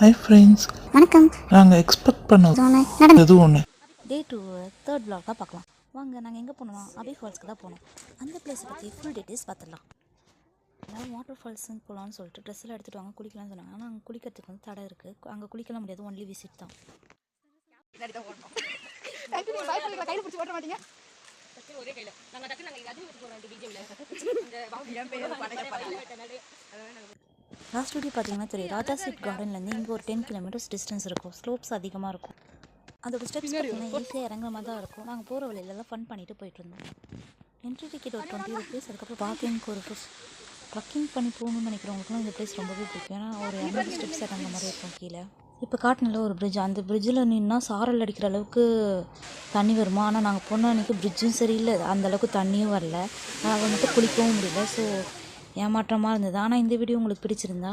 Hi friends, வணக்கம். நாங்கள் expect பண்ணது ஒன்று. டே 2 தேர்ட் vlog தான் பார்க்கலாம் வாங்க. நாங்கள் எங்கே போனோம்னா அபி ஃபால்ஸ்க்கு தான் போனோம். அந்த பிளேஸை பற்றி ஃபுல் டீட்டெயில்ஸ் பார்த்துடலாம். எல்லோரும் வாட்டர் ஃபால்ஸ்ன்னு போகலான்னு சொல்லிட்டு ட்ரெஸ்ஸில் எடுத்துகிட்டு வாங்க குளிக்கலாம்னு சொன்னாங்க. ஆனால் அங்கே குளிக்கிறதுக்கு வந்து தடை இருக்குது. அங்கே குளிக்கலாம் முடியாது, ஒன்லி விசிட் தான். லாஸ்ட் வீடியோ பார்த்தீங்கன்னா தெரியும், ராஜா சீட் கார்டன்லேருந்து இங்கே ஒரு 10 கிலோமீட்டர்ஸ் டிஸ்டன்ஸ் இருக்கும். ஸ்லோப்ஸ் அதிகமாக இருக்கும். அதோட ஸ்டெப்ஸ் பார்த்தீங்கன்னா ஈஸியாக இறங்குற மாதிரி தான் இருக்கும். நாங்கள் போகிற வழியிலலாம் ஃபன் பண்ணிட்டு போயிட்டு இருந்தோம். என்ட்ரி டிக்கெட் ஒரு 20 rupees. அதுக்கப்புறம் பார்க்கிங்க்கு ஒரு ட்ரக்கிங் பண்ணி போகணும்னு நினைக்கிறவங்களுக்குலாம் இந்த பிளேஸ் ரொம்பவே பிடிக்கும். ஏன்னா ஒரு 200 ஸ்டெப்ஸ் இறங்குற மாதிரி இருக்கும் கீழே. இப்போ காட்டினில் ஒரு பிரிட்ஜ், அந்த பிரிட்ஜில் நின்னா சாரல் அடிக்கிற அளவுக்கு தண்ணி வருமா. ஆனால் நாங்கள் போன அன்றைக்கி பிரிட்ஜும் சரியில்லை, அந்தளவுக்கு தண்ணியும் வரல. நாங்கள் வந்துட்டு குளிக்கவும் முடியல. ஸோ ஏமாற்றமாக இருந்தது. ஆனால் இந்த வீடியோ உங்களுக்கு பிடிச்சிருந்தா